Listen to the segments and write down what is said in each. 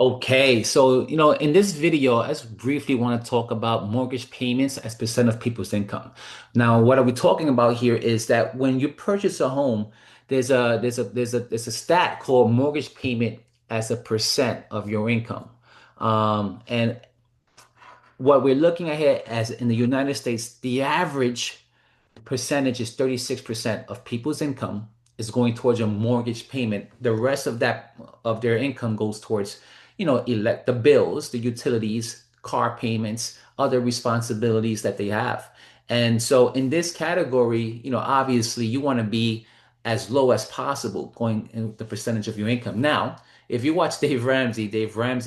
Okay, so in this video, I just briefly want to talk about mortgage payments as percent of people's income. Now, what are we talking about here is that when you purchase a home, there's a stat called mortgage payment as a percent of your income. And what we're looking at here as in the United States, the average percentage is 36% of people's income is going towards a mortgage payment. The rest of that of their income goes towards, elect the bills, the utilities, car payments, other responsibilities that they have. And so in this category, obviously you want to be as low as possible going in the percentage of your income. Now, if you watch Dave Ramsey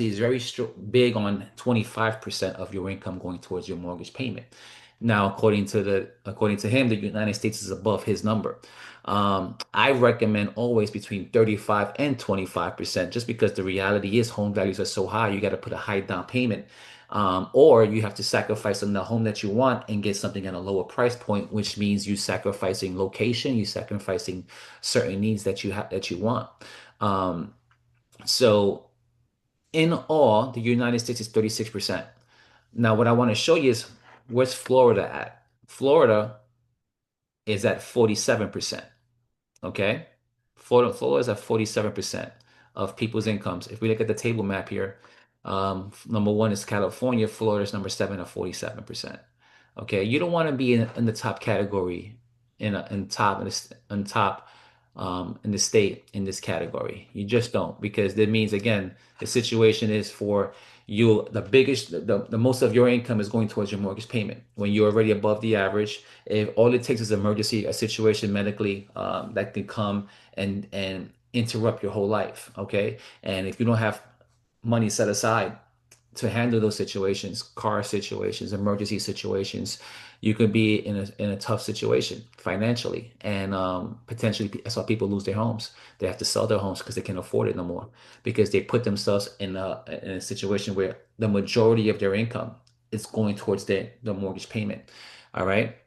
is very big on 25% of your income going towards your mortgage payment. Now, according to him, the United States is above his number. I recommend always between 35 and 25%, just because the reality is home values are so high, you got to put a high down payment. Or you have to sacrifice on the home that you want and get something at a lower price point, which means you sacrificing location, you sacrificing certain needs that you have that you want. Um, so in all, the United States is 36%. Now, what I want to show you is where's Florida at? Florida is at 47%. Okay. Florida is at 47% of people's incomes. If we look at the table map here, number one is California, Florida is number seven at 47%. Okay. You don't want to be in the top category in top in the state in this category. You just don't, because that means again, the situation is for you, the most of your income is going towards your mortgage payment. When you're already above the average, if all it takes is emergency, a situation medically that can come and interrupt your whole life, okay? And if you don't have money set aside to handle those situations, car situations, emergency situations, you could be in a tough situation financially, and potentially that's why people lose their homes. They have to sell their homes because they can't afford it no more, because they put themselves in a situation where the majority of their income is going towards the mortgage payment. All right.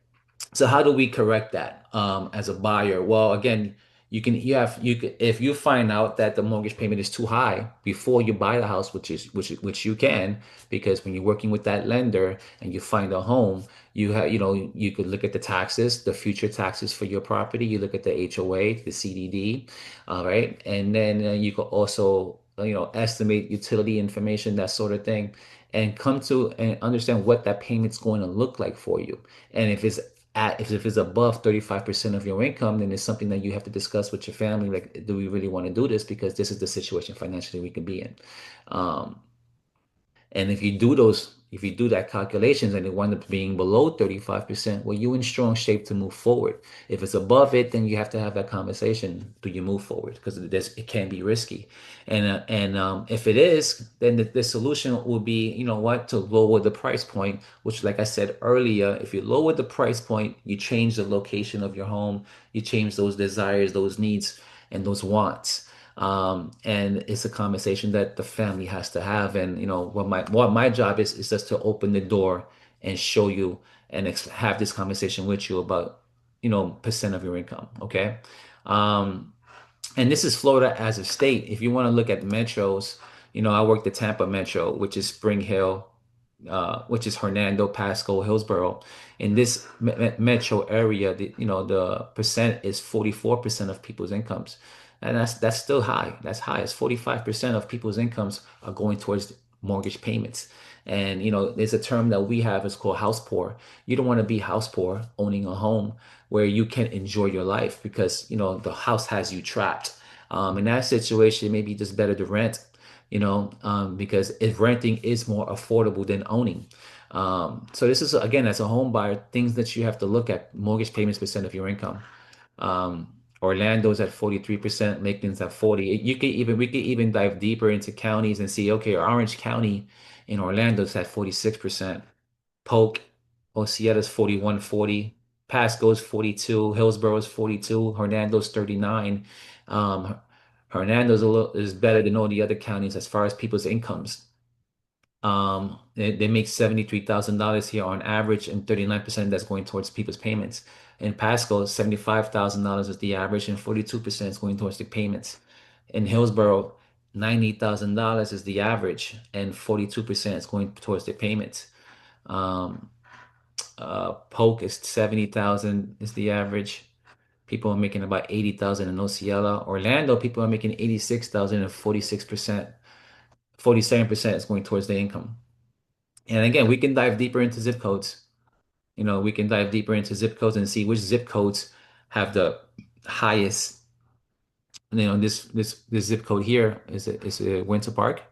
So how do we correct that as a buyer? Well, again, you can if you find out that the mortgage payment is too high before you buy the house, which you can, because when you're working with that lender and you find a home, you could look at the taxes, the future taxes for your property. You look at the HOA, the CDD, all right, and then you could also estimate utility information, that sort of thing, and come to and understand what that payment's going to look like for you. And if it's above 35% of your income, then it's something that you have to discuss with your family. Like, do we really want to do this? Because this is the situation financially we can be in. Um, and if you do that calculations and it wind up being below 35%, well, you're in strong shape to move forward. If it's above it, then you have to have that conversation. Do you move forward? Because it can be risky. And if it is, then the solution will be, what, to lower the price point, which, like I said earlier, if you lower the price point, you change the location of your home, you change those desires, those needs, and those wants. And it's a conversation that the family has to have. And what my job is just to open the door and show you and have this conversation with you about percent of your income. Okay. Um, and this is Florida as a state. If you want to look at metros, I work the Tampa Metro, which is Spring Hill, which is Hernando, Pasco, Hillsborough. In this metro area, the percent is 44% of people's incomes. And that's still high. That's high. It's 45% of people's incomes are going towards mortgage payments. And there's a term that we have, it's called house poor. You don't want to be house poor owning a home where you can't enjoy your life because the house has you trapped. In that situation, maybe just better to rent, because if renting is more affordable than owning. So this is, again, as a home buyer, things that you have to look at: mortgage payments percent of your income. Um, Orlando's at 43%, Lakeland's at 40. We could even dive deeper into counties and see, okay, Orange County in Orlando's at 46%. Polk, Osceola's 41.40, Pasco's 42, Hillsboro's 42, Hernando's 39. Um, Hernando's is better than all the other counties as far as people's incomes. They make $73,000 here on average, and 39% that's going towards people's payments. In Pasco, $75,000 is the average, and 42% is going towards the payments. In Hillsborough, $90,000 is the average, and 42% is going towards their payments. Um, Polk is 70,000 is the average. People are making about 80,000 in Osceola. Orlando, people are making 86,000 and 46%, 47% is going towards their income. And again, we can dive deeper into zip codes. We can dive deeper into zip codes and see which zip codes have the highest. This zip code here is a Winter Park.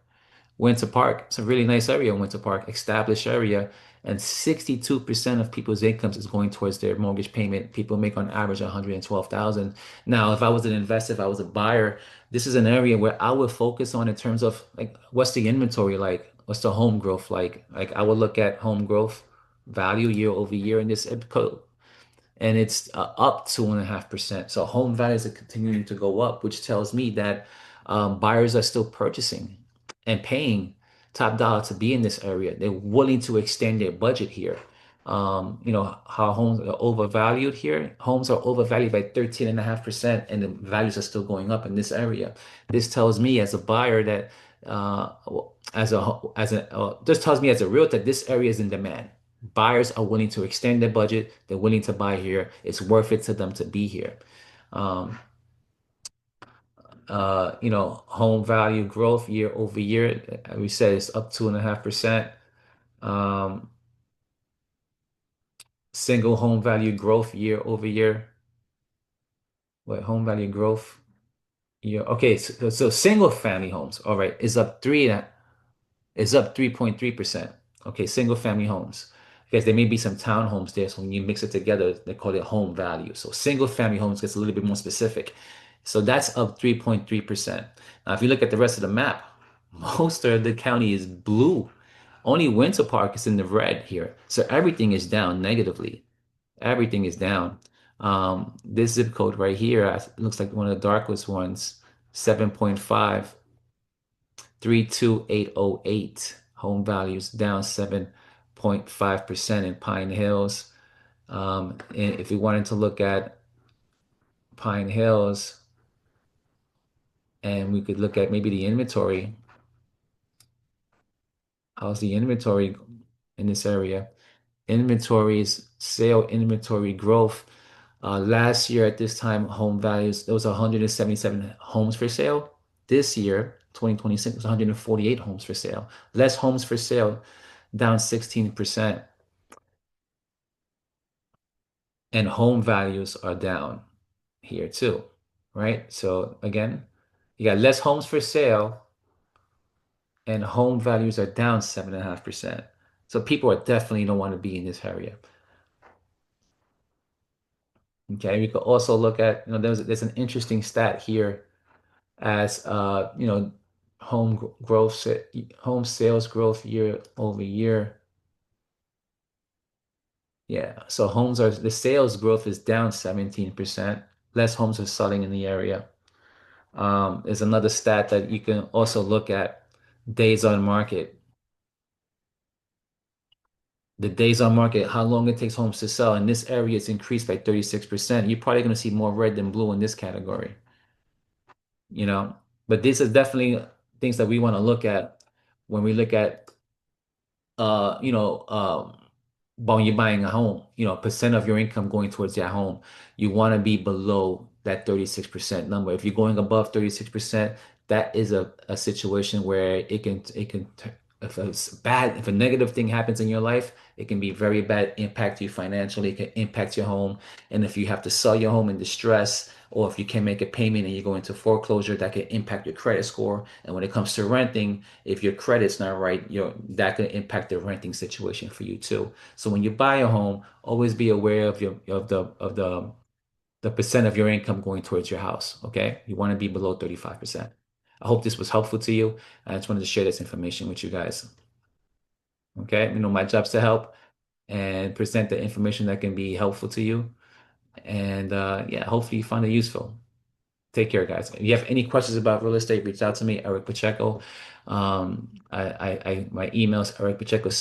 Winter Park, it's a really nice area, Winter Park, established area, and 62% of people's incomes is going towards their mortgage payment. People make on average 112,000. Now, if I was an investor, if I was a buyer, this is an area where I would focus on in terms of like what's the inventory like? What's the home growth like? Like I would look at home growth value year over year in this zip code, and it's up 2.5%. So home values are continuing to go up, which tells me that buyers are still purchasing and paying top dollar to be in this area. They're willing to extend their budget here. How homes are overvalued here. Homes are overvalued by 13.5%, and the values are still going up in this area. This tells me as a buyer that this tells me as a realtor this area is in demand. Buyers are willing to extend their budget. They're willing to buy here. It's worth it to them to be here. Um, Home value growth year over year, we said it's up 2.5%. Um, Single home value growth year over year. What home value growth year? Okay, so single family homes, all right, is up 3.3%. Okay, single family homes. Because there may be some townhomes there. So when you mix it together, they call it home value. So single family homes gets a little bit more specific. So that's up 3.3%. Now, if you look at the rest of the map, most of the county is blue. Only Winter Park is in the red here. So everything is down negatively. Everything is down. This zip code right here looks like one of the darkest ones, 7.5. 32808. Home values down 7.5% in Pine Hills. And if we wanted to look at Pine Hills and we could look at maybe the inventory, how's the inventory in this area? Sale inventory growth. Last year at this time, home values, there was 177 homes for sale. This year, 2026, was 148 homes for sale. Less homes for sale, down 16%. And home values are down here too, right? So again, you got less homes for sale and home values are down 7.5%. So people are definitely don't want to be in this area. Okay, we could also look at, there's an interesting stat here as home growth, home sales growth year over year. Yeah, so the sales growth is down 17%. Less homes are selling in the area. Is another stat that you can also look at. Days on market. The days on market, how long it takes homes to sell. In this area, it's increased by 36%. You're probably going to see more red than blue in this category, you know. But these are definitely things that we want to look at when we look at uh, you know, um, when you're buying a home, percent of your income going towards that home, you want to be below that 36% number. If you're going above 36%, that is a situation where if it's bad, if a negative thing happens in your life, it can be very bad, impact you financially, it can impact your home. And if you have to sell your home in distress, or if you can't make a payment and you go into foreclosure, that can impact your credit score. And when it comes to renting, if your credit's not right, that could impact the renting situation for you too. So when you buy a home, always be aware of your of the percent of your income going towards your house. Okay, you want to be below 35%. I hope this was helpful to you. I just wanted to share this information with you guys. Okay, my job's to help and present the information that can be helpful to you. And yeah, hopefully you find it useful. Take care, guys. If you have any questions about real estate, reach out to me, Eric Pacheco. My email is ericpacheco,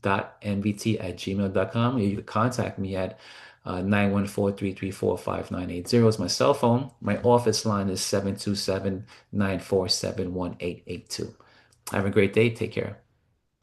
salesflorida.mvt@gmail.com. You can contact me at 914-334-5980 is my cell phone. My office line is 727-947-1882. Have a great day. Take care.